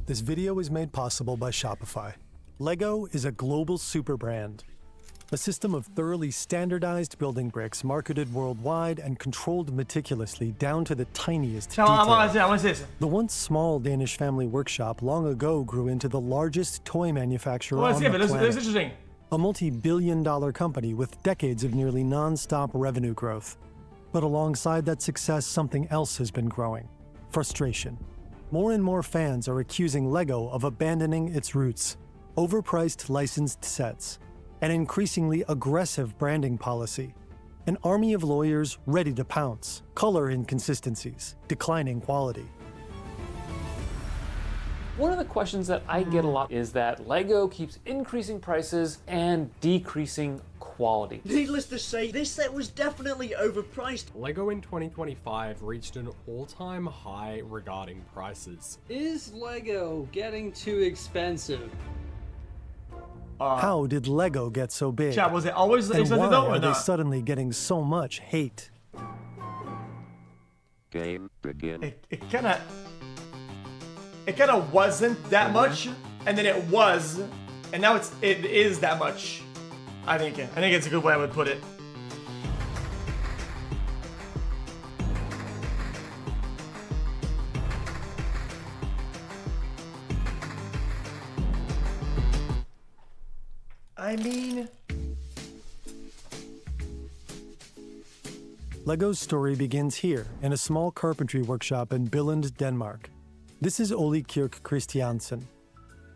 This video is made possible by Shopify. LEGO is a global super brand, a system of thoroughly standardized building bricks marketed worldwide and controlled meticulously down to the tiniest detail. The once small Danish family workshop long ago grew into the largest toy manufacturer on the planet. A multi-billion-dollar company with decades of nearly non-stop revenue growth. But alongside that success, something else has been growing: frustration. More and more fans are accusing LEGO of abandoning its roots, overpriced licensed sets, an increasingly aggressive branding policy, an army of lawyers ready to pounce, color inconsistencies, declining quality. One of the questions that I get a lot is that LEGO keeps increasing prices and decreasing quality. Needless to say, this set was definitely overpriced. LEGO in 2025 reached an all-time high regarding prices. Is LEGO getting too expensive? How did LEGO get so big? Chat, was it always And expensive why though, or are they not? suddenly getting so much hate? Game begin. It kind of wasn't that much, and then it was, and now it is that much. I think it's a good way I would put it. I mean, LEGO's story begins here, in a small carpentry workshop in Billund, Denmark. This is Ole Kirk Christiansen.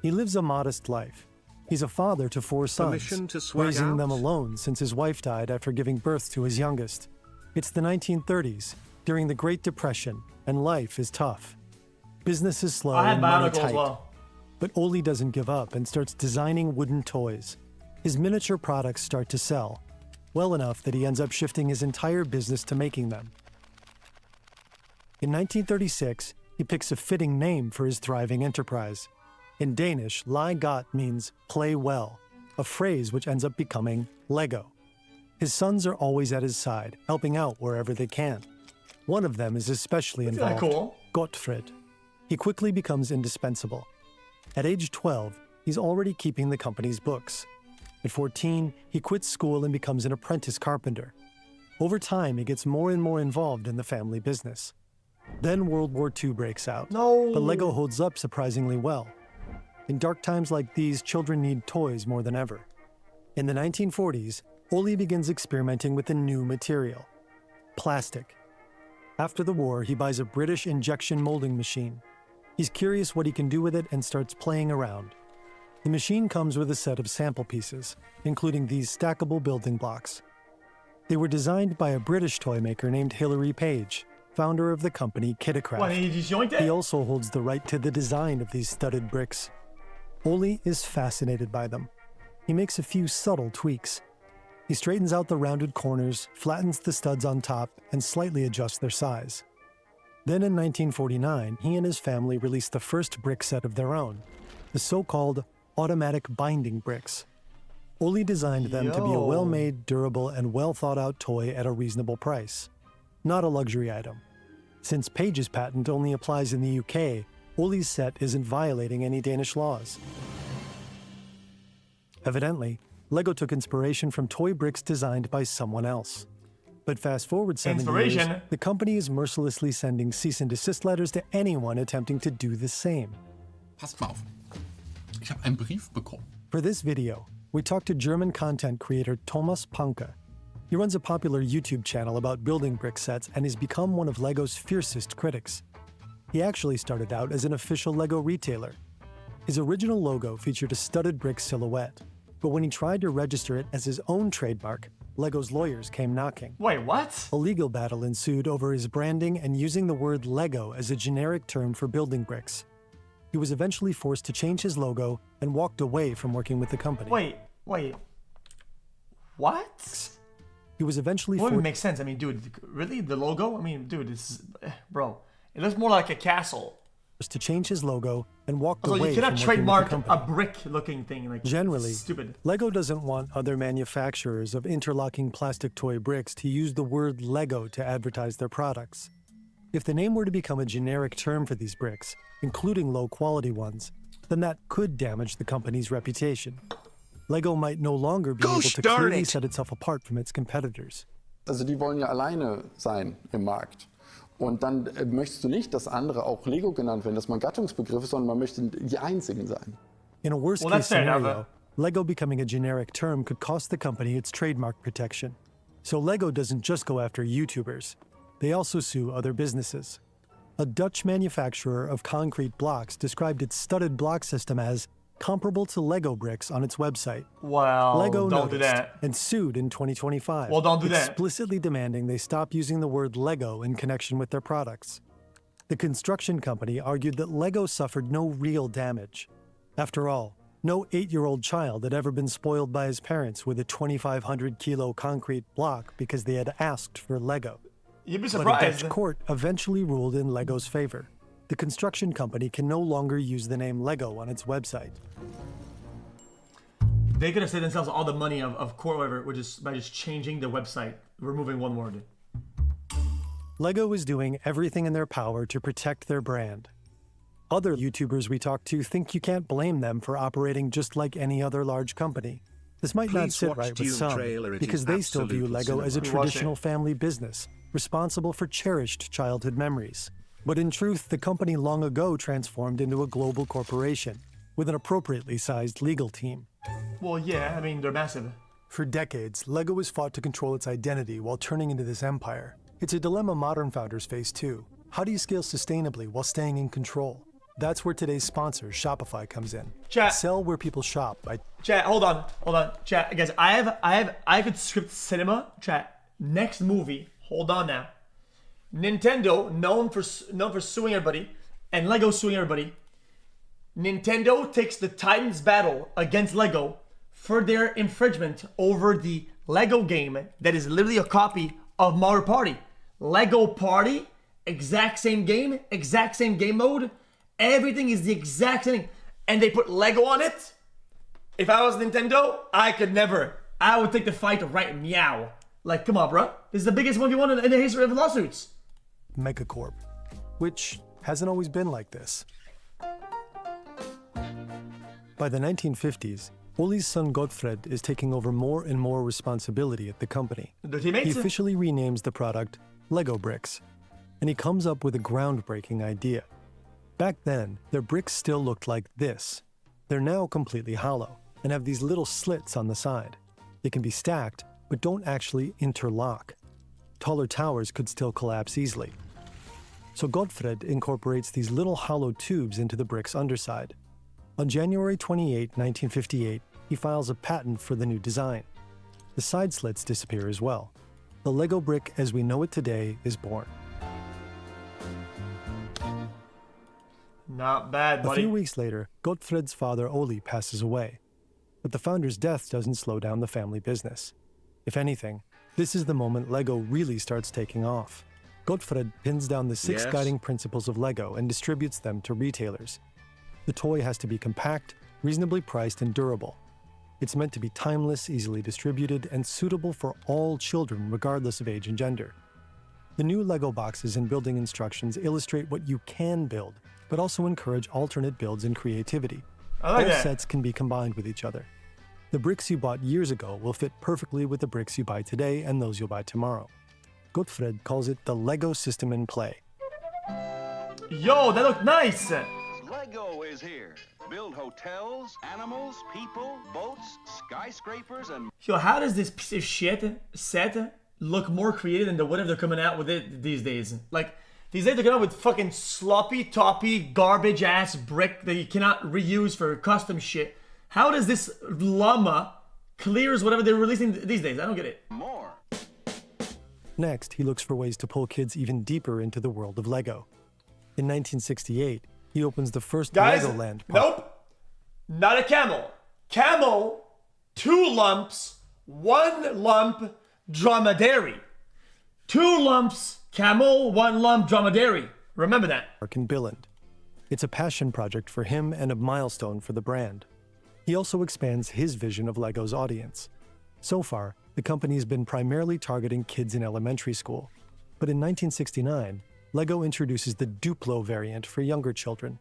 He lives a modest life. He's a father to 4 sons, raising them alone since his wife died after giving birth to his youngest. It's the 1930s, during the Great Depression, and life is tough. Business is slow I had and money Bionicle as tight. well. But Ole doesn't give up and starts designing wooden toys. His miniature products start to sell, well enough that he ends up shifting his entire business to making them. In 1936, he picks a fitting name for his thriving enterprise. In Danish, "leg godt" means play well, a phrase which ends up becoming LEGO. His sons are always at his side, helping out wherever they can. One of them is especially That's kinda involved, cool. Gottfried. He quickly becomes indispensable. At age 12, he's already keeping the company's books. At 14, he quits school and becomes an apprentice carpenter. Over time, he gets more and more involved in the family business. Then World War II breaks out, No. but LEGO holds up surprisingly well. In dark times like these, children need toys more than ever. In the 1940s, Ole begins experimenting with a new material: plastic. After the war, he buys a British injection molding machine. He's curious what he can do with it and starts playing around. The machine comes with a set of sample pieces, including these stackable building blocks. They were designed by a British toy maker named Hilary Page, founder of the company Kitacraft. What, he just yoinked it? He also holds the right to the design of these studded bricks. Ole is fascinated by them. He makes a few subtle tweaks. He straightens out the rounded corners, flattens the studs on top, and slightly adjusts their size. Then in 1949, he and his family released the first brick set of their own, the so-called automatic binding bricks. Ole designed them to be a well-made, durable, and well-thought-out toy at a reasonable price. Not a luxury item. Since Page's patent only applies in the UK, Ole's set isn't violating any Danish laws. Evidently, LEGO took inspiration from toy bricks designed by someone else. But fast forward 7 years, Inspiration? the company is mercilessly sending cease and desist letters to anyone attempting to do the same. Passt mal auf. Ich habe einen Brief bekommen. For this video, we talked to German content creator Thomas Panke. He runs a popular YouTube channel about building brick sets and has become one of LEGO's fiercest critics. He actually started out as an official LEGO retailer. His original logo featured a studded brick silhouette, but when he tried to register it as his own trademark, LEGO's lawyers came knocking. Wait, what? A legal battle ensued over his branding and using the word LEGO as a generic term for building bricks. He was eventually forced to change his logo and walked away from working with the company. Wait. What? He was eventually Well, it forced makes sense. I mean, dude, really? The logo? I mean, dude, bro, it looks more like a castle. to change his logo and walked Also, away you cannot from working with the trademark company. a brick-looking thing. Like, Generally, stupid. LEGO doesn't want other manufacturers of interlocking plastic toy bricks to use the word LEGO to advertise their products. If the name were to become a generic term for these bricks, including low-quality ones, then that could damage the company's reputation. LEGO might no longer be able to clearly set itself apart from its competitors. Also die wollen ja alleine sein im Markt. Und dann möchtest du nicht, dass andere auch Lego genannt werden, dass man Gattungsbegriff ist, sondern man möchte die Einzigen sein. In a worst-case scenario, LEGO becoming a generic term could cost the company its trademark protection. So LEGO doesn't just go after YouTubers. They also sue other businesses. A Dutch manufacturer of concrete blocks described its studded block system as comparable to Lego bricks on its website. Well, LEGO don't do noticed that. and sued in 2025, Well, don't do that. explicitly demanding they stop using the word Lego in connection with their products. The construction company argued that Lego suffered no real damage. After all, no 8-year-old child had ever been spoiled by his parents with a 2,500-kilo concrete block because they had asked for Lego. You'd be But a surprised. Dutch court eventually ruled in Lego's favor. The construction company can no longer use the name Lego on its website. They could have saved themselves all the money of court, whatever, by just changing the website, removing one word. LEGO is doing everything in their power to protect their brand. Other YouTubers we talk to think you can't blame them for operating just like any other large company. This might not sit right with some, because they still view LEGO as a traditional family business, responsible for cherished childhood memories. But in truth, the company long ago transformed into a global corporation, with an appropriately sized legal team. Well, yeah, I mean, they're massive. For decades, LEGO has fought to control its identity while turning into this empire. It's a dilemma modern founders face too. How do you scale sustainably while staying in control? That's where today's sponsor, Shopify, comes in. Chat. Sell where people shop by... Chat, hold on. Chat, guys, I could script cinema. Chat, next movie, hold on now. Nintendo, known for suing everybody, and Lego suing everybody. Nintendo takes the Titans battle against Lego for their infringement over the Lego game that is literally a copy of Mario Party. Lego Party, exact same game mode. Everything is the exact same thing. And they put Lego on it. If I was Nintendo, I could never. I would take the fight right meow. Like, come on, bro. This is the biggest 1v1 in the history of lawsuits. Megacorp, which hasn't always been like this. By the 1950s, Oli's son Gottfred is taking over more and more responsibility at the company. Their He teammates? officially renames the product Lego Bricks, and he comes up with a groundbreaking idea. Back then, their bricks still looked like this. They're now completely hollow and have these little slits on the side. They can be stacked, but don't actually interlock. Taller towers could still collapse easily. So Gottfred incorporates these little hollow tubes into the brick's underside. On January 28, 1958, he files a patent for the new design. The side slits disappear as well. The Lego brick as we know it today is born. Not bad, A buddy. few weeks later, Gottfred's father Oli passes away. But the founder's death doesn't slow down the family business. If anything, this is the moment Lego really starts taking off. Gottfred pins down the 6 guiding principles of Lego and distributes them to retailers. The toy has to be compact, reasonably priced, and durable. It's meant to be timeless, easily distributed, and suitable for all children regardless of age and gender. The new Lego boxes and building instructions illustrate what you can build, but also encourage alternate builds and creativity. I like Both that. sets can be combined with each other. The bricks you bought years ago will fit perfectly with the bricks you buy today and those you'll buy tomorrow. Gottfred calls it the Lego system in play. Yo, that looked nice. Lego is here. Build hotels, animals, people, boats, skyscrapers, and Yo, how does this piece of shit set look more creative than the whatever they're coming out with it these days? Like, these days they're coming out with fucking sloppy, toppy, garbage ass brick that you cannot reuse for custom shit. How does this llama clears whatever they're releasing these days? I don't get it. more. Next, he looks for ways to pull kids even deeper into the world of Lego. In 1968, he opens the first Guys, Legoland park. nope. Not a camel. Camel, 2 lumps, 1 lump, dromedary. 2 lumps, camel, 1 lump, dromedary. Remember that. Park in Billund. It's a passion project for him and a milestone for the brand. He also expands his vision of Lego's audience. So far, the company's been primarily targeting kids in elementary school. But in 1969, LEGO introduces the Duplo variant for younger children.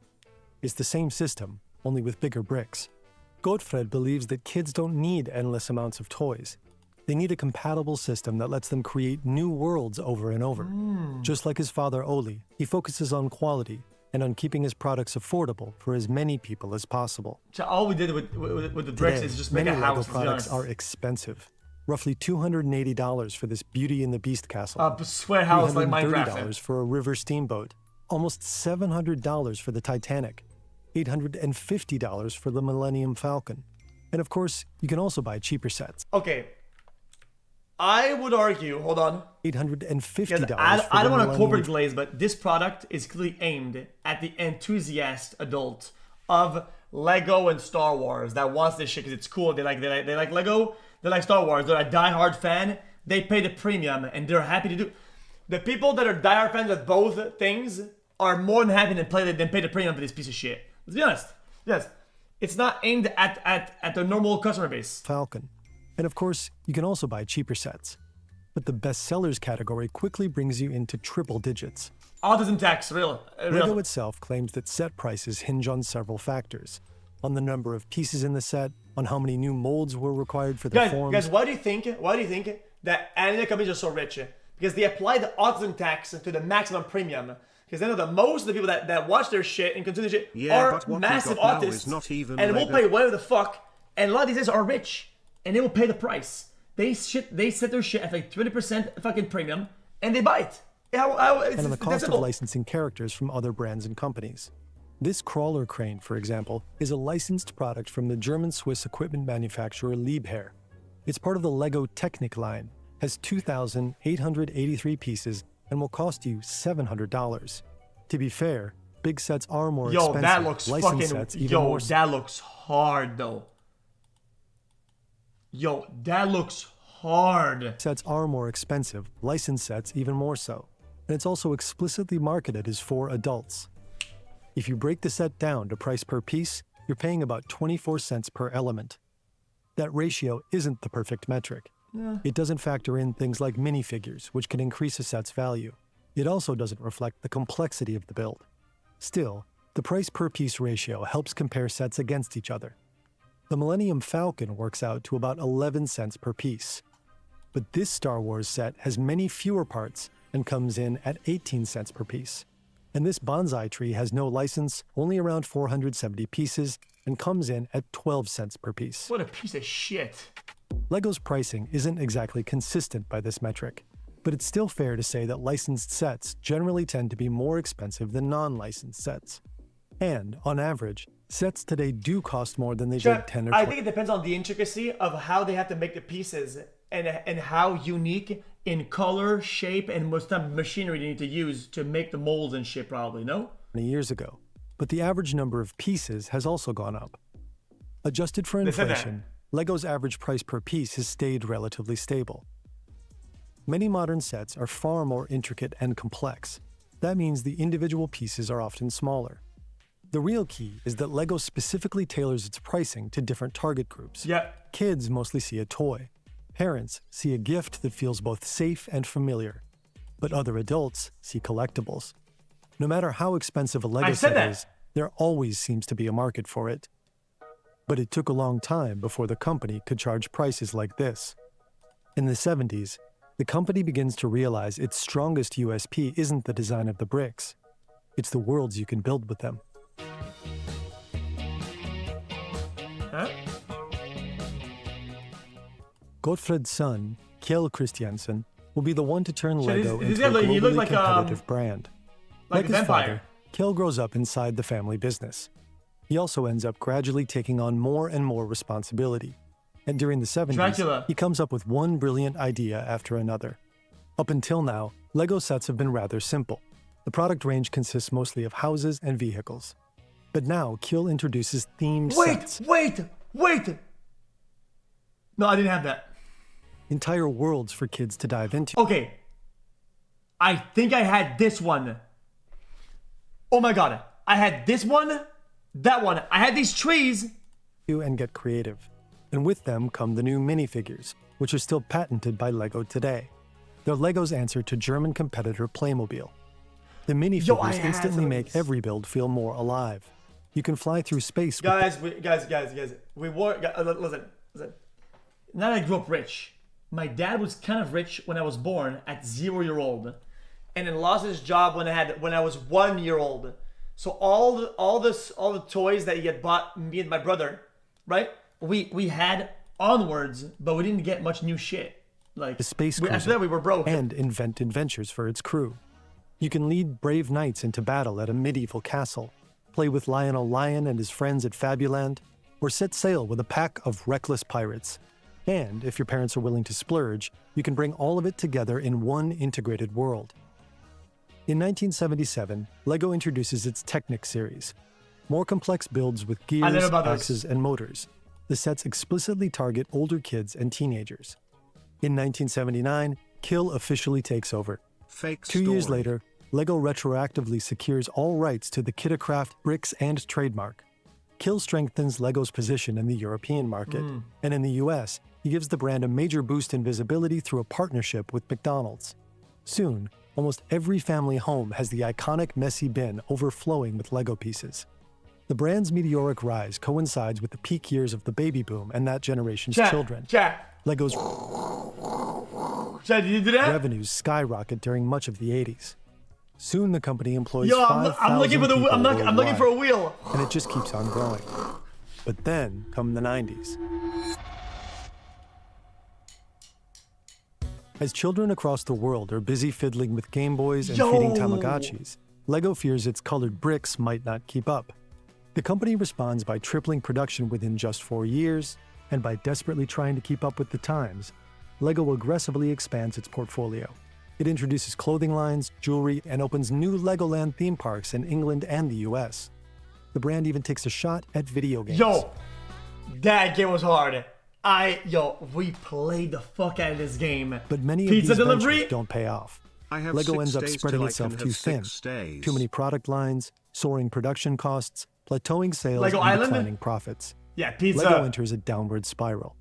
It's the same system, only with bigger bricks. Gottfried believes that kids don't need endless amounts of toys. They need a compatible system that lets them create new worlds over and over. Just like his father Oli, he focuses on quality and on keeping his products affordable for as many people as possible. All we did with the bricks Today, is just make many a house. LEGO products are expensive. Roughly $280 for this Beauty and the Beast castle. Sweat house like Minecraft. $330 for a river steamboat. Almost $700 for the Titanic. $850 for the Millennium Falcon. And of course, you can also buy cheaper sets. Okay. I would argue, hold on. $850 I don't want to corporate glaze, but this product is clearly aimed at the enthusiast adult of Lego and Star Wars that wants this shit because it's cool. They like Lego, they like Star Wars. They're a diehard fan. They pay the premium and they're happy to do. The people that are diehard fans of both things are more than happy to pay the premium for this piece of shit. Let's be honest. Yes, it's not aimed at the normal customer base. Falcon. And of course, you can also buy cheaper sets. But the bestsellers category quickly brings you into triple digits. Autism tax, real. LEGO itself claims that set prices hinge on several factors. On the number of pieces in the set, on how many new molds were required for the forms. Guys, why do you think that anime companies are so rich? Because they apply the autism tax to the maximum premium. Because they know that most of the people that watch their shit and consume their shit are massive autists and will pay whatever the fuck. And a lot of these guys are rich and they will pay the price. They set their shit at like 20% fucking premium and they buy it. And on the cost of licensing characters from other brands and companies. This crawler crane, for example, is a licensed product from the German-Swiss equipment manufacturer Liebherr. It's part of the LEGO Technic line, has 2,883 pieces, and will cost you $700. To be fair, big sets are more expensive. That looks licensed fucking... sets even more so. That looks hard, though. That looks hard. Sets are more expensive, licensed sets even more so. And it's also explicitly marketed as for adults. If you break the set down to price per piece, you're paying about 24 cents per element. That ratio isn't the perfect metric. It doesn't factor in things like minifigures, which can increase a set's value. It also doesn't reflect the complexity of the build. Still, the price per piece ratio helps compare sets against each other. The Millennium Falcon works out to about 11 cents per piece. But this Star Wars set has many fewer parts and comes in at 18 cents per piece. And this bonsai tree has no license, only around 470 pieces, and comes in at 12 cents per piece. What a piece of shit. LEGO's pricing isn't exactly consistent by this metric, but it's still fair to say that licensed sets generally tend to be more expensive than non-licensed sets. And, on average, sets today do cost more than they did 10 or 20. I think it depends on the intricacy of how they have to make the pieces and how unique in color, shape, and what type of machinery they need to use to make the molds and shit, probably, no? Years ago. But the average number of pieces has also gone up. Adjusted for inflation, LEGO's average price per piece has stayed relatively stable. Many modern sets are far more intricate and complex. That means the individual pieces are often smaller. The real key is that LEGO specifically tailors its pricing to different target groups. Yeah. Kids mostly see a toy. Parents see a gift that feels both safe and familiar. But other adults see collectibles. No matter how expensive a LEGO set is, there always seems to be a market for it. But it took a long time before the company could charge prices like this. In the 70s, the company begins to realize its strongest USP isn't the design of the bricks. It's the worlds you can build with them. Huh? Gottfried's son, Kjell Christiansen, will be the one to turn LEGO into a he globally like, competitive brand. like his a vampire. father, Kjell grows up inside the family business. He also ends up gradually taking on more and more responsibility. And during the 70s, Dracula. he comes up with one brilliant idea after another. Up until now, LEGO sets have been rather simple. The product range consists mostly of houses and vehicles. But now, Kjell introduces themed sets. Wait! No, I didn't have that. Entire worlds for kids to dive into. Okay. I think I had this one. Oh my god. I had this one, that one. I had these trees. And get creative. And with them come the new minifigures, which are still patented by LEGO today. They're LEGO's answer to German competitor Playmobil. The I minifigures had instantly some of make these. every build feel more alive. You can fly through space with Guys, we were, listen. Now I grew up rich. My dad was kind of rich when I was born at 0-year-old, and then lost his job when I was 1-year-old. So all the toys that he had bought me and my brother, right? We had onwards, but we didn't get much new shit. Like the space after cruiser that we were broke. and invent adventures for its crew. You can lead brave knights into battle at a medieval castle, play with Lionel Lion and his friends at Fabuland, or set sail with a pack of reckless pirates. And if your parents are willing to splurge, you can bring all of it together in one integrated world. In 1977, LEGO introduces its Technic series, more complex builds with I know gears, about those. axes, and motors. The sets explicitly target older kids and teenagers. In 1979, Kill officially takes over. Fake 2 years story. later, LEGO retroactively secures all rights to the Kitacraft bricks and trademark. Kill strengthens LEGO's position in the European market, and in the US, he gives the brand a major boost in visibility through a partnership with McDonald's. Soon, almost every family home has the iconic messy bin overflowing with LEGO pieces. The brand's meteoric rise coincides with the peak years of the baby boom and that generation's children. LEGO's Chad, did you do that? revenues skyrocket during much of the 80s. Soon the company employs Yo, 5,000 I'm looking for the people I'm looking for a worldwide, wheel. and it just keeps on growing. But then come the 90s. As children across the world are busy fiddling with Game Boys and feeding Tamagotchis, LEGO fears its colored bricks might not keep up. The company responds by tripling production within just 4 years, and by desperately trying to keep up with the times, LEGO aggressively expands its portfolio. It introduces clothing lines, jewelry, and opens new Legoland theme parks in England and the US. The brand even takes a shot at video games. Yo, that game was hard. We played the fuck out of this game. But many Pizza of these delivery? ventures don't pay off. I have LEGO 6 ends up days spreading till I itself can too have thin. 6 days. Too many product lines, soaring production costs, plateauing sales, Lego and Island? declining profits. Yeah, pizza. LEGO enters a downward spiral.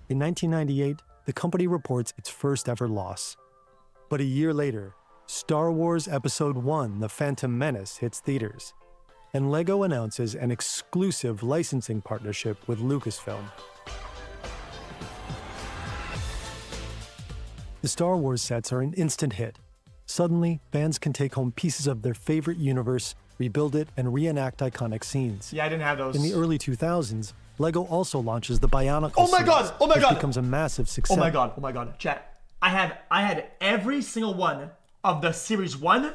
In 1998, the company reports its first ever loss. But a year later, Star Wars Episode I: The Phantom Menace hits theaters, and LEGO announces an exclusive licensing partnership with Lucasfilm. The Star Wars sets are an instant hit. Suddenly, fans can take home pieces of their favorite universe, rebuild it, and reenact iconic scenes. Yeah, I didn't have those. In the early 2000s, LEGO also launches the Bionicle Oh my God! series, Oh my which God! becomes a massive success. Oh my god, chat. I had every single one of the Series 1,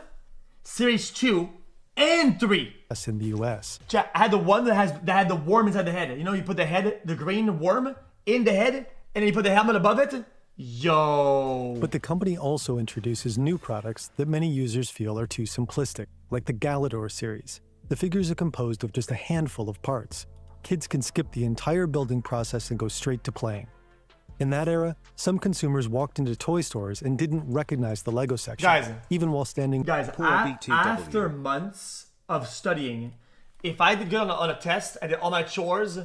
Series 2, and 3. In the US. Chat, I had the one that had the worm inside the head. You know, you put the green worm in the head, and then you put the helmet above it. Yo. But the company also introduces new products that many users feel are too simplistic, like the Galador series. The figures are composed of just a handful of parts. Kids can skip the entire building process and go straight to playing. In that era, some consumers walked into toy stores and didn't recognize the LEGO section, Guys. even while standing. Guys, after months of studying, if I did good on a test, I did all my chores,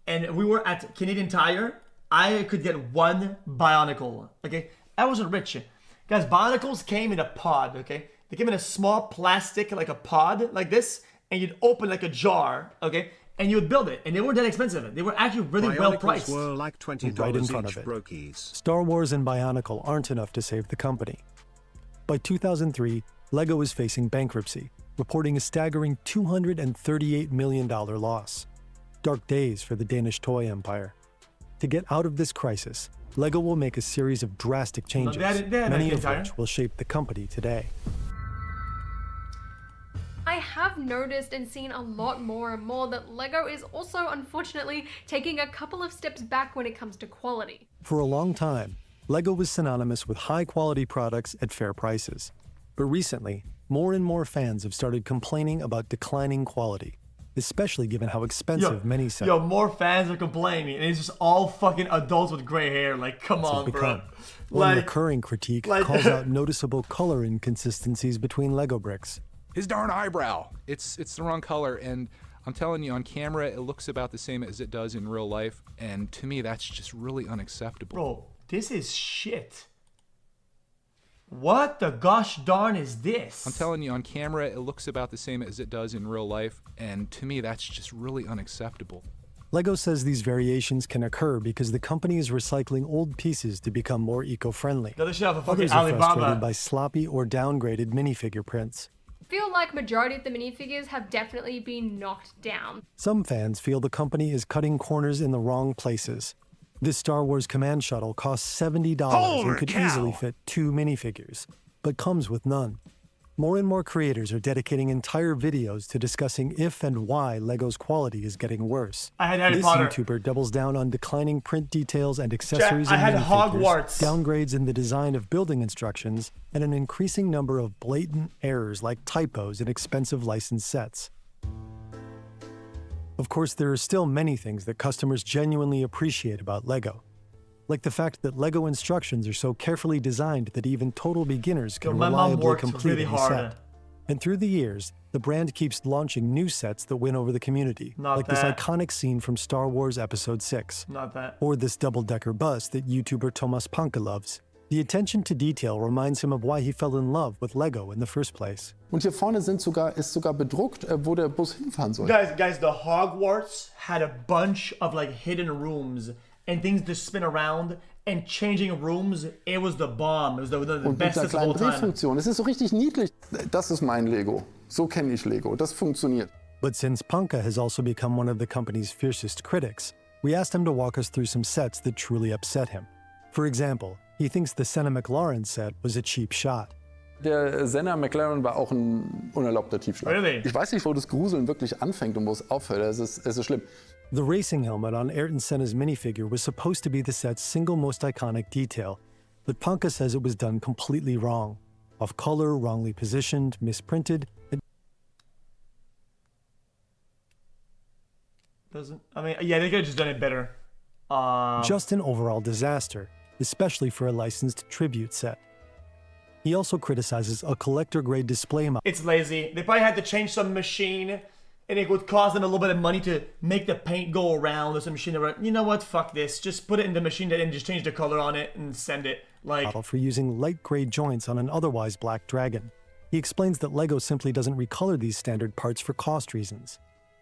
and we were at Canadian Tire, I could get one Bionicle, okay? I wasn't rich. Guys, Bionicles came in a pod, okay? They came in a small plastic, like a pod, like this, and you'd open like a jar, okay? And you would build it, and they weren't that expensive. They were actually really well priced. Were like $20 right in front each, of it. brokies. Star Wars and Bionicle aren't enough to save the company. By 2003, LEGO is facing bankruptcy, reporting a staggering $238 million loss. Dark days for the Danish toy empire. To get out of this crisis, LEGO will make a series of drastic changes, many of which will shape the company today. I have noticed and seen a lot more and more that LEGO is also unfortunately taking a couple of steps back when it comes to quality. For a long time, LEGO was synonymous with high-quality products at fair prices. But recently, more and more fans have started complaining about declining quality, especially given how expensive many sets. Yo, more fans are complaining, and it's just all fucking adults with gray hair. Like, come on, bro. One recurring critique calls out noticeable color inconsistencies between LEGO bricks. His darn eyebrow. It's the wrong color, and I'm telling you, on camera, it looks about the same as it does in real life, and to me, that's just really unacceptable. Bro, this is shit. What the gosh darn is this? I'm telling you, on camera, it looks about the same as it does in real life, and to me, that's just really unacceptable. LEGO says these variations can occur because the company is recycling old pieces to become more eco-friendly. Got this shit off of fucking Others are frustrated Alibaba. by sloppy or downgraded minifigure prints. I feel like majority of the minifigures have definitely been knocked down. Some fans feel the company is cutting corners in the wrong places. This Star Wars command shuttle costs $70 and could easily fit 2 minifigures, but comes with none. More and more creators are dedicating entire videos to discussing if and why LEGO's quality is getting worse. I had Harry This Potter. YouTuber doubles down on declining print details and accessories I in had minifigures, Hogwarts. downgrades in the design of building instructions, and an increasing number of blatant errors like typos in expensive licensed sets. Of course, there are still many things that customers genuinely appreciate about LEGO, like the fact that LEGO instructions are so carefully designed that even total beginners can My mom reliably worked complete really a hard. set. And through the years, the brand keeps launching new sets that win over the community, Not like this that. iconic scene from Star Wars Episode 6, Not that. or this double-decker bus that YouTuber Thomas Panke loves. The attention to detail reminds him of why he fell in love with LEGO in the first place. Und hier vorne ist sogar bedruckt, wo der Bus hinfahren soll. Guys, the Hogwarts had a bunch of like hidden rooms and things to spin around and changing rooms. It was the bomb. It was the Und mit best der of all kleinen time. Drehfunktion. Es ist so richtig niedlich. Das ist mein Lego. So kenne ich Lego. Das funktioniert. But since Panke has also become one of the company's fiercest critics, we asked him to walk us through some sets that truly upset him. For example, he thinks the Senna McLaren set was a cheap shot. Der Senna McLaren war auch ein unerlaubter Tiefschlag. Really? Ich weiß nicht, wo das Gruseln wirklich anfängt und wo es aufhört. Es ist schlimm. The racing helmet on Ayrton Senna's minifigure was supposed to be the set's single most iconic detail, but Panke says it was done completely wrong. Off color, wrongly positioned, misprinted, and Yeah, they could have just done it better. just an overall disaster, especially for a licensed tribute set. He also criticizes a collector-grade display model. It's lazy. They probably had to change some machine, and it would cost them a little bit of money to make the paint go around. There's a machine that were, you know what, fuck this. Just put it in the machine and just change the color on it and send it. Like, For using light gray joints on an otherwise black dragon. He explains that LEGO simply doesn't recolor these standard parts for cost reasons.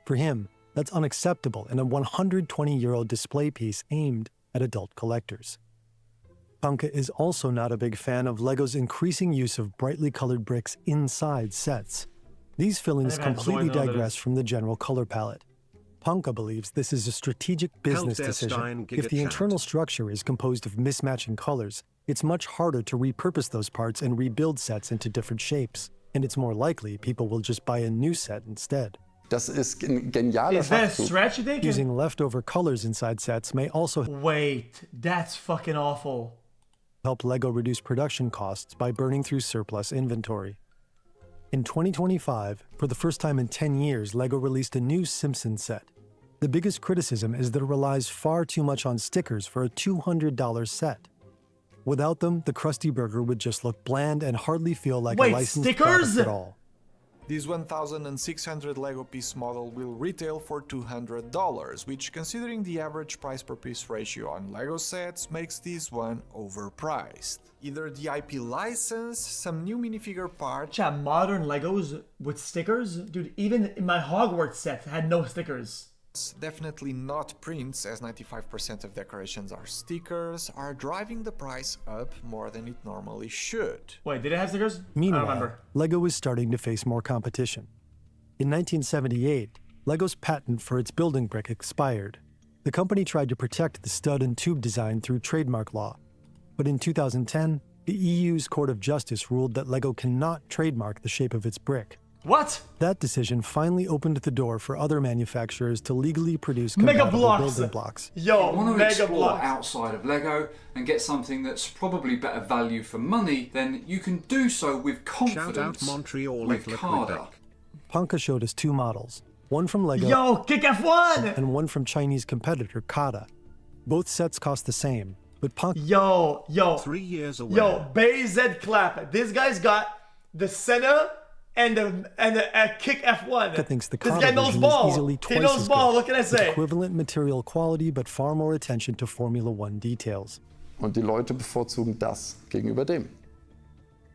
For him, that's unacceptable in a 120-year-old display piece aimed at adult collectors. Panke is also not a big fan of LEGO's increasing use of brightly colored bricks inside sets. These fillings I never had completely Zoid know that digress from the general color palette. Panke believes this is a strategic business decision. If the internal structure is composed of mismatching colors, it's much harder to repurpose those parts and rebuild sets into different shapes, and it's more likely people will just buy a new set instead. Das ist ein genialer is that a Schachzug. stretch, you think? Using leftover colors inside sets may also Wait, that's fucking awful. help LEGO reduce production costs by burning through surplus inventory. In 2025, for the first time in 10 years, LEGO released a new Simpsons set. The biggest criticism is that it relies far too much on stickers for a $200 set. Without them, the Krusty Burger would just look bland and hardly feel like Wait, a licensed stickers? product at all. This 1600 LEGO piece model will retail for $200, which, considering the average price per piece ratio on LEGO sets, makes this one overpriced. Either the IP license, some new minifigure parts. Chat, modern Legos with stickers? Dude, even in my Hogwarts set had no stickers. Definitely not prints, as 95% of decorations are stickers, are driving the price up more than it normally should. Wait, did it have stickers? I Meanwhile, don't remember. LEGO is starting to face more competition. In 1978, LEGO's patent for its building brick expired. The company tried to protect the stud and tube design through trademark law. But in 2010, the EU's Court of Justice ruled that LEGO cannot trademark the shape of its brick. What? That decision finally opened the door for other manufacturers to legally produce Mega compatible blocks. building blocks. Yo, want to Mega explore blocks. outside of LEGO and get something that's probably better value for money, then you can do so with confidence. Shout out Montreal with Liquid Carter. Panke showed us two models, one from LEGO Yo, Kick F1! and one from Chinese competitor Kata. Both sets cost the same, but Panke... Yo. 3 years away. Yo, BZ clap. This guy's got the Senna and the Kick F1. thinks the This Kata guy knows version ball. is easily He twice knows as ball, good, what can I with say? equivalent material quality but far more attention to Formula One details. Und die Leute bevorzugen das gegenüber dem.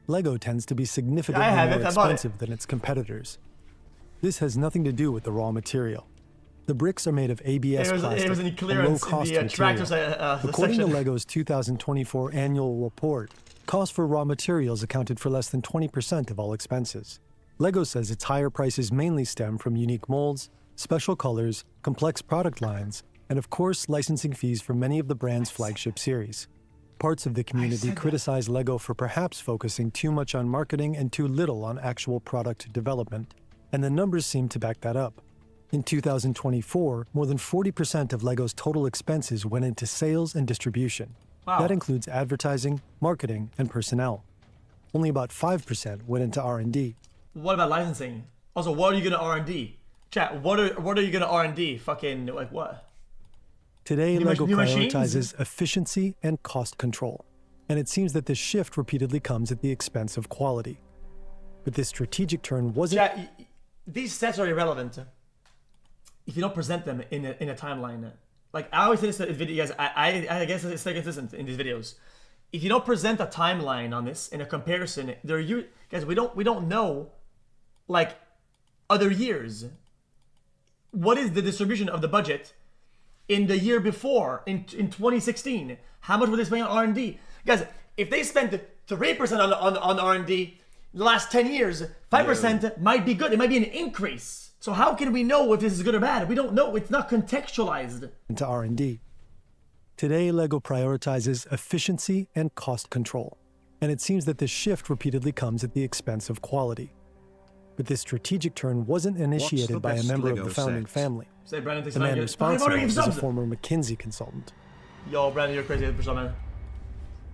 Lego tends to be significantly more expensive than its competitors. This has nothing to do with the raw material. The bricks are made of ABS plastic and low-cost material. According to Lego's 2024 annual report, costs for raw materials accounted for less than 20% of all expenses. Lego says its higher prices mainly stem from unique molds, special colors, complex product lines, and of course, licensing fees for many of the brand's flagship series. Parts of the community criticize Lego for perhaps focusing too much on marketing and too little on actual product development, and the numbers seem to back that up. In 2024, more than 40% of Lego's total expenses went into sales and distribution. Wow. That includes advertising, marketing, and personnel. Only about 5% went into R&D. What about licensing? Also, what are you gonna R&D? Chat, what are you gonna R&D? Fucking, like what? Today, Lego prioritizes efficiency and cost control. And it seems that this shift repeatedly comes at the expense of quality. But this strategic turn wasn't... Chat, these sets are irrelevant if you don't present them in a timeline. Like, I always say this in videos, I guess it's stay consistent in these videos. If you don't present a timeline on this in a comparison, guys, we don't know, like, other years. What is the distribution of the budget in the year before, in 2016? How much were they spending on R&D? Guys, if they spent 3% on R&D the last 10 years, 5% might be good. It might be an increase. So how can we know if this is good or bad? We don't know. It's not contextualized. Into R&D. Today, Lego prioritizes efficiency and cost control. And it seems that this shift repeatedly comes at the expense of quality. But this strategic turn wasn't initiated by a member of the founding family. Say, Brandon, the man responsible is a former McKinsey consultant. Yo, Brandon, you're crazy for some, man.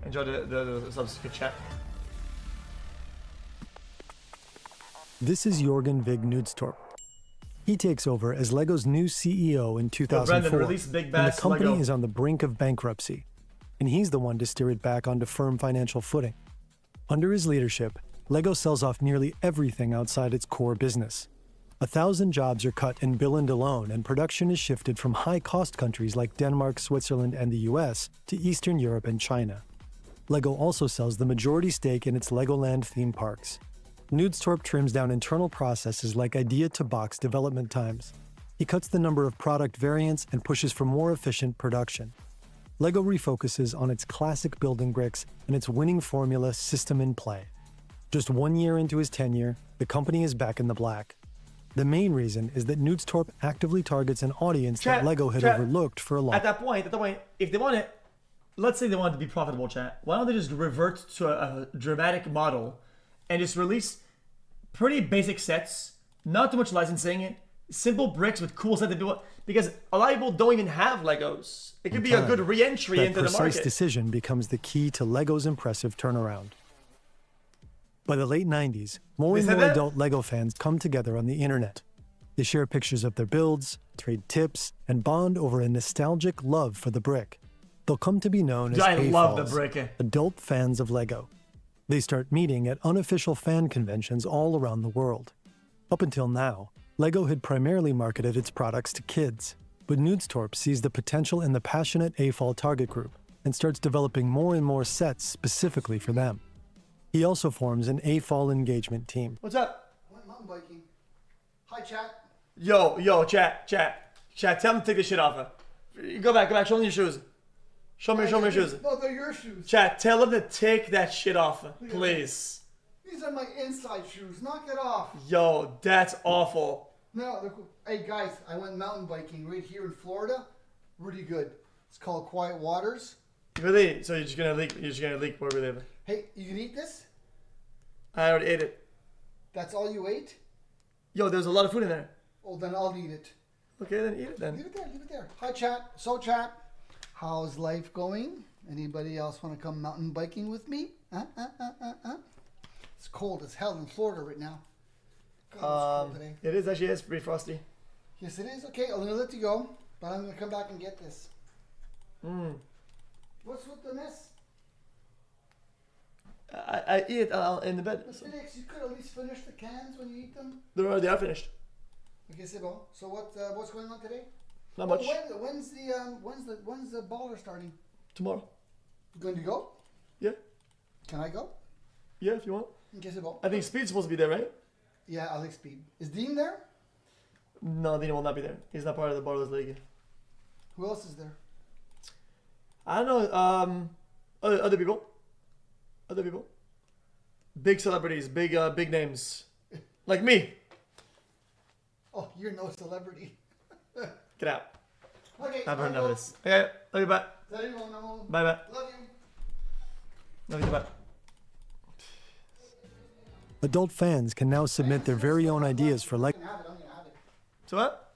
Enjoy the subs. Good chat. This is Jorgen Vig Knudstorp. He takes over as Lego's new CEO in 2004, and the company is on the brink of bankruptcy, and he's the one to steer it back onto firm financial footing. Under his leadership, Lego sells off nearly everything outside its core business. 1,000 jobs are cut in Billund alone, and production is shifted from high-cost countries like Denmark, Switzerland, and the US to Eastern Europe and China. Lego also sells the majority stake in its Legoland theme parks. Knudstorp trims down internal processes like idea-to-box development times. He cuts the number of product variants and pushes for more efficient production. Lego refocuses on its classic building bricks and its winning formula system in play. Just 1 year into his tenure, the company is back in the black. The main reason is that Knudstorp actively targets an audience that Lego had overlooked for a long time. At that point, if they want to, let's say they want to be profitable, chat, why don't they just revert to a dramatic model and just release pretty basic sets, not too much licensing, simple bricks with cool sets that people, because a lot of people don't even have Legos. It could be a good re-entry into the market. That precise decision becomes the key to Lego's impressive turnaround. By the late 90s, more and more adult Lego fans come together on the internet. They share pictures of their builds, trade tips, and bond over a nostalgic love for the brick. They'll come to be known as AFOLs, adult fans of Lego. They start meeting at unofficial fan conventions all around the world. Up until now, Lego had primarily marketed its products to kids, but Knudstorp sees the potential in the passionate AFOL target group and starts developing more and more sets specifically for them. He also forms an AFOL engagement team. What's up? I went mountain biking. Hi, chat. Yo, chat, tell them to take this shit off. Go back, show me your shoes. Show me your shoes. No, they're your shoes. Chat, tell them to take that shit off, please. These are my inside shoes. Knock it off. Yo, that's awful. No, they're cool. Hey, guys, I went mountain biking right here in Florida. Really good. It's called Quiet Waters. Really? So you're just gonna leak where we live? Hey, you can eat this? I already ate it. That's all you ate? Yo, there's a lot of food in there. Oh, then I'll eat it. Okay, then eat it then. Leave it there. Hi, chat. So, chat, how's life going? Anybody else want to come mountain biking with me? It's cold as hell in Florida right now. God, it's cold today. It is actually. It's pretty frosty. Yes, it is. Okay, I'm going to let you go, but I'm going to come back and get this. What's with the mess? I eat it in the bed. Felix, you could at least finish the cans when you eat them. They are finished. Okay, c'est bon. So what's going on today? Not much. When's the baller starting? Tomorrow. You going to go? Yeah. Can I go? Yeah, if you want. Okay, c'est bon. I think Speed's supposed to be there, right? Yeah, I like Speed. Is Dean there? No, Dean will not be there. He's not part of the Borderless League. Who else is there? I don't know. Other people. Other people. Big celebrities, big names, like me. Oh, you're no celebrity. Get out. Okay. I've heard enough of this. Okay, love you, bye. Salut, mon amour. Bye, bye. Love you. Love you, bye. Adult fans can now submit their very own ideas for Lego. So what?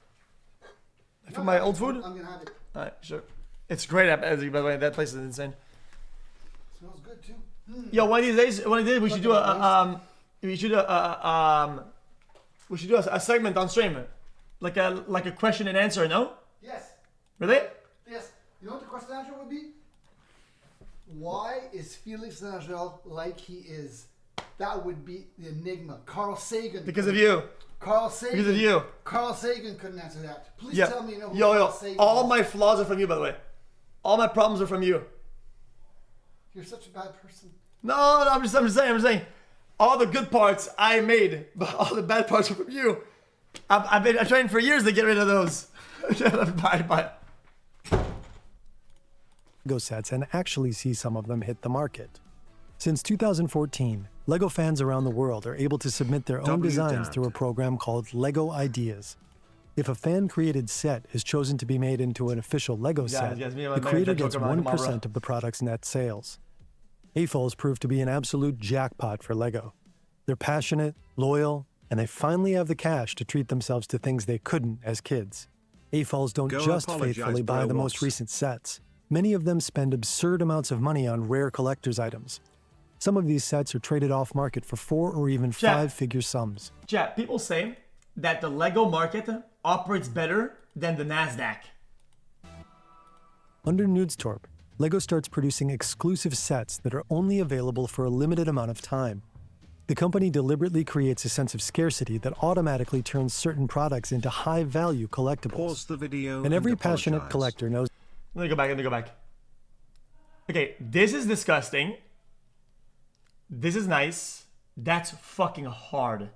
For my old food? I'm gonna have it. Alright, sure. It's great, by the way. That place is insane. Smells good too. Yo, one of these days, we should do a segment on stream, like a question and answer. No? Yes. Really? Yes. You know what the question and answer would be? Why is Felix Nagel like he is? That would be the enigma. Carl Sagan. Because of you. Carl Sagan. Because of you. Carl Sagan couldn't answer that. Please Yeah. tell me you know who Yo, Carl Sagan all is. my flaws are from you, by the way. All my problems are from you. You're such a bad person. No, I'm just saying. All the good parts I made, but all the bad parts are from you. I've been trying for years to get rid of those. Bye. Lego sets and actually see some of them hit the market. Since 2014, Lego fans around the world are able to submit their own designs through a program called Lego Ideas. If a fan-created set is chosen to be made into an official Lego set, the creator gets 1% of the product's net sales. AFOLs proved to be an absolute jackpot for Lego. They're passionate, loyal, and they finally have the cash to treat themselves to things they couldn't as kids. AFOLs don't just faithfully buy the most recent sets. Many of them spend absurd amounts of money on rare collector's items. Some of these sets are traded off market for 4 or even 5-figure sums. Chat, people say that the Lego market operates better than the NASDAQ. Under Nudestorp, Lego starts producing exclusive sets that are only available for a limited amount of time. The company deliberately creates a sense of scarcity that automatically turns certain products into high-value collectibles. Pause the video and every passionate collector knows... Let me go back. Okay, this is disgusting. This is nice. That's fucking hard.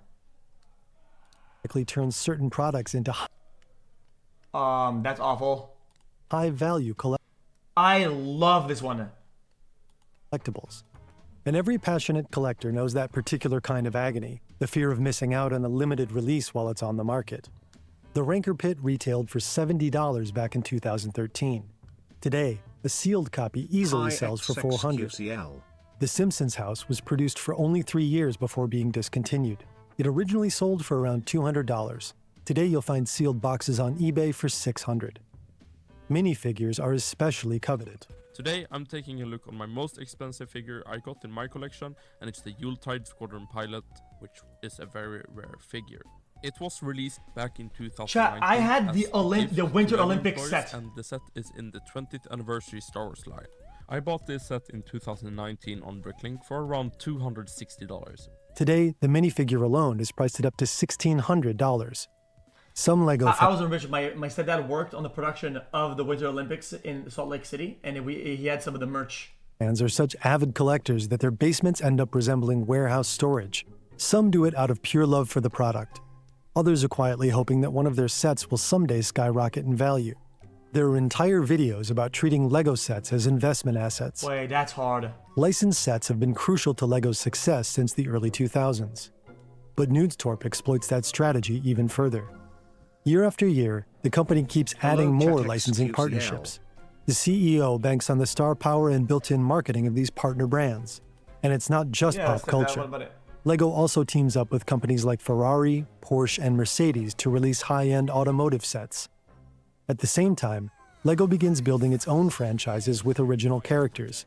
Turns certain products into that's awful. High-value I love this one. Collectibles. And every passionate collector knows that particular kind of agony, the fear of missing out on a limited release while it's on the market. The Ranker Pit retailed for $70 back in 2013. Today, a sealed copy easily sells for $400. xQcL. The Simpsons house was produced for only 3 years before being discontinued. It originally sold for around $200. Today you'll find sealed boxes on eBay for $600. Minifigures are especially coveted. Today I'm taking a look on my most expensive figure I got in my collection, and it's the Yuletide Squadron Pilot, which is a very rare figure. It was released back in 2019. Chat, I had the Winter Olympics toys, set. And the set is in the 20th anniversary Star Wars line. I bought this set in 2019 on Bricklink for around $260. Today, the minifigure alone is priced at up to $1,600. Some Lego... I was rich. My stepdad worked on the production of the Winter Olympics in Salt Lake City, and he had some of the merch. Fans are such avid collectors that their basements end up resembling warehouse storage. Some do it out of pure love for the product. Others are quietly hoping that one of their sets will someday skyrocket in value. There are entire videos about treating Lego sets as investment assets. Wait, that's hard. Licensed sets have been crucial to Lego's success since the early 2000s. But Nudestorp exploits that strategy even further. Year after year, the company keeps adding more licensing partnerships. The CEO banks on the star power and built-in marketing of these partner brands. And it's not just pop culture. Lego also teams up with companies like Ferrari, Porsche, and Mercedes to release high-end automotive sets. At the same time, Lego begins building its own franchises with original characters.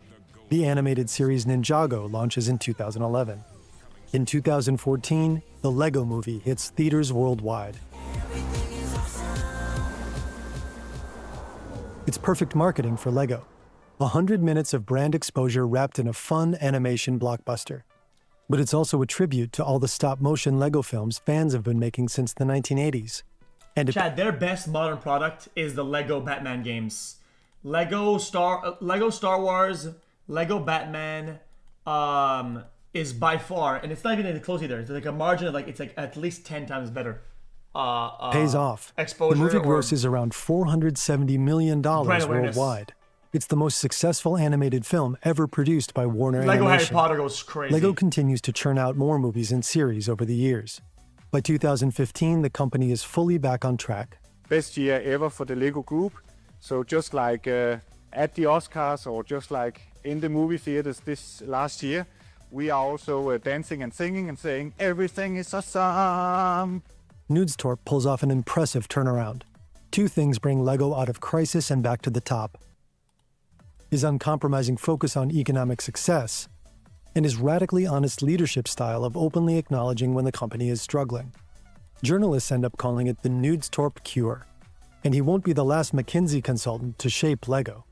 The animated series Ninjago launches in 2011. In 2014, the Lego Movie hits theaters worldwide. It's perfect marketing for Lego. 100 minutes of brand exposure wrapped in a fun animation blockbuster. But it's also a tribute to all the stop-motion Lego films fans have been making since the 1980s. And Chad, their best modern product is the Lego Batman games. Lego Star Wars, Lego Batman, is by far, and it's not even close either. It's like a margin of like it's like at least 10 times better. Pays off. Exposure. The movie or grosses around $470 million brand awareness. worldwide. It's the most successful animated film ever produced by Warner Lego Harry Animation. Potter goes crazy. Lego continues to churn out more movies and series over the years. By 2015, the company is fully back on track. Best year ever for the Lego Group. So just like at the Oscars or just like in the movie theaters this last year, we are also dancing and singing and saying everything is awesome. Nudesorp pulls off an impressive turnaround. Two things bring Lego out of crisis and back to the top: his uncompromising focus on economic success, and his radically honest leadership style of openly acknowledging when the company is struggling. Journalists end up calling it the Nudesorp cure, and he won't be the last McKinsey consultant to shape Lego.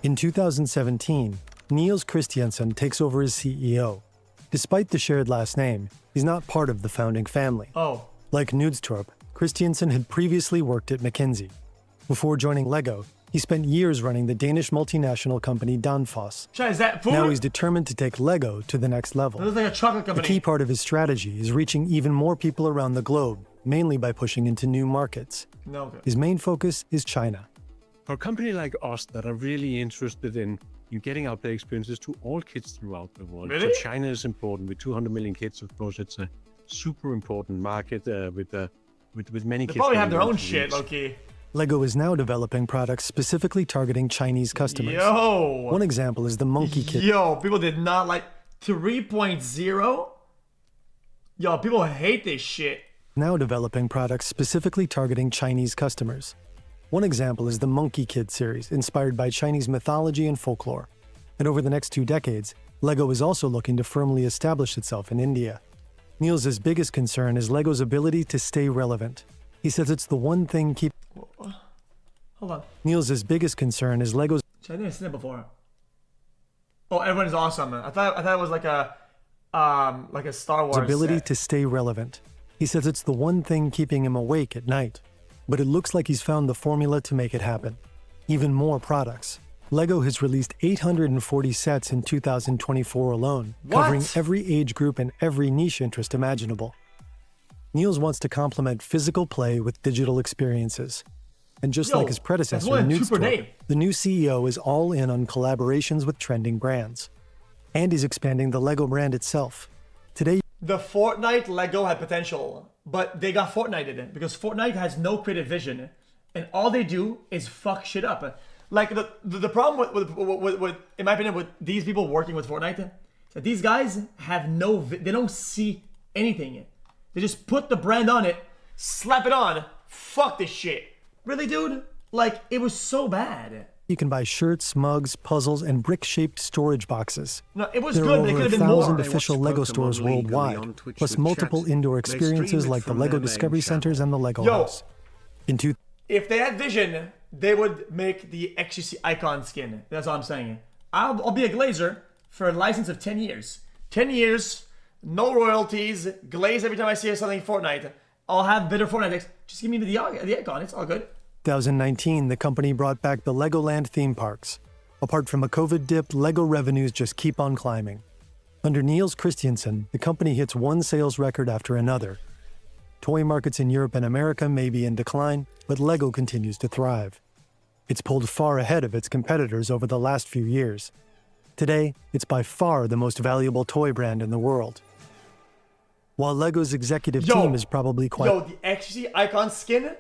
In 2017, Niels Christiansen takes over as CEO. Despite the shared last name, he's not part of the founding family. Oh. Like Nudesorp, Christiansen had previously worked at McKinsey. Before joining Lego, he spent years running the Danish multinational company Danfoss. Is that food? Now he's determined to take Lego to the next level. It looks like a chocolate A company. key part of his strategy is reaching even more people around the globe, mainly by pushing into new markets. No, okay. His main focus is China. For a company like us that are really interested in getting out the experiences to all kids throughout the world. Really? So China is important. With 200 million kids, of course, it's a super important market with many They kids. probably have coming their own into shit, use. low-key. Lego is now developing products specifically targeting Chinese customers. Yo! One example is the Monkey Kit. Yo, people did not like 3.0. Yo, people hate this shit. Now developing products specifically targeting Chinese customers. One example is the Monkey Kid series, inspired by Chinese mythology and folklore. And over the next 2 decades, Lego is also looking to firmly establish itself in India. Niels' biggest concern is Lego's ability to stay relevant. He says it's the one thing keep. Hold on. Niels' biggest concern is Lego's. I didn't see that before. Oh, everyone is awesome. I thought it was like a Star Wars ability set. to stay relevant. He says it's the one thing keeping him awake at night. But it looks like he's found the formula to make it happen. Even more products. Lego has released 840 sets in 2024 alone, covering every age group and every niche interest imaginable. Niels wants to complement physical play with digital experiences. And just like his predecessor, Nudesorp, the new CEO is all in on collaborations with trending brands. And he's expanding the Lego brand itself. Today, The Fortnite Lego had potential, but they got Fortnited in because Fortnite has no creative vision, and all they do is fuck shit up. Like the problem with in my opinion with these people working with Fortnite, is that these guys have they don't see anything. They just put the brand on it, slap it on, fuck this shit. Really, dude? Like it was so bad. you can buy shirts, mugs, puzzles, and brick-shaped storage boxes. No, it was there good, are but it over could have been more. 1,000 official Lego stores worldwide, plus multiple indoor experiences like the Lego Discovery Centers and the Lego House. If they had vision, they would make the xQc icon skin. That's all I'm saying. I'll be a glazer for a license of 10 years. 10 years, no royalties, glaze every time I see something Fortnite. I'll have bitter Fortnite. Just give me the icon, it's all good. 2019, the company brought back the Legoland theme parks. Apart from a COVID dip, Lego revenues just keep on climbing. Under Niels Christiansen, the company hits one sales record after another. Toy markets in Europe and America may be in decline, but Lego continues to thrive. It's pulled far ahead of its competitors over the last few years. Today, it's by far the most valuable toy brand in the world. While Lego's executive team is probably quite... the xQc icon skin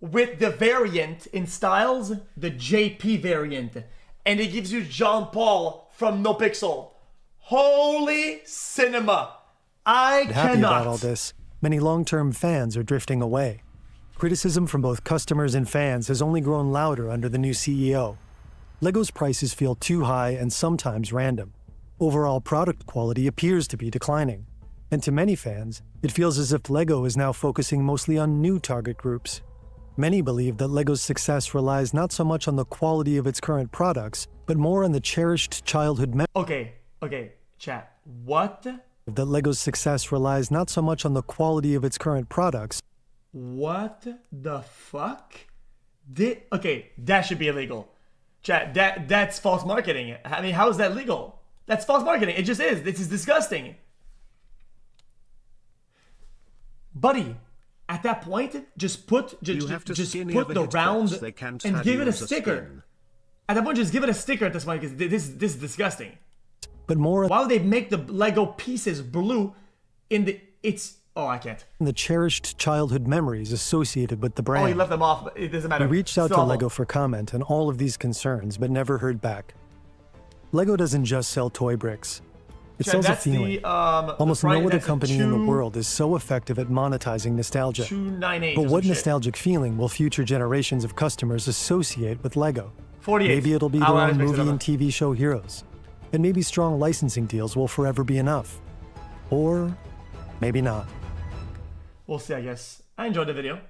with the variant in styles, the JP variant. And it gives you Jean Paul from No Pixel. Holy cinema. I happy cannot. about all this. Many long-term fans are drifting away. Criticism from both customers and fans has only grown louder under the new CEO. Lego's prices feel too high and sometimes random. Overall product quality appears to be declining. And to many fans, it feels as if Lego is now focusing mostly on new target groups. Many believe that Lego's success relies not so much on the quality of its current products, but more on the cherished childhood memories. Okay, chat. What? That Lego's success relies not so much on the quality of its current products. What the fuck? Okay, that should be illegal. Chat, that's false marketing. I mean, how is that legal? That's false marketing. It just is. This is disgusting. Buddy, at that point, just put the round and give it a sticker. At that point, just give it a sticker at this point, because this is disgusting. But more... Why would they make the Lego pieces blue in the... Oh, I can't. The cherished childhood memories associated with the brand. Oh, he left them off, but it doesn't matter. We reached out to Lego for comment on all of these concerns, but never heard back. Lego doesn't just sell toy bricks. It sells a feeling. Almost no other company in the world is so effective at monetizing nostalgia. 298. But what nostalgic feeling will future generations of customers associate with Lego? 48. Maybe it'll be their own movie and TV show heroes. And maybe strong licensing deals will forever be enough. Or maybe not. We'll see, I guess. I enjoyed the video.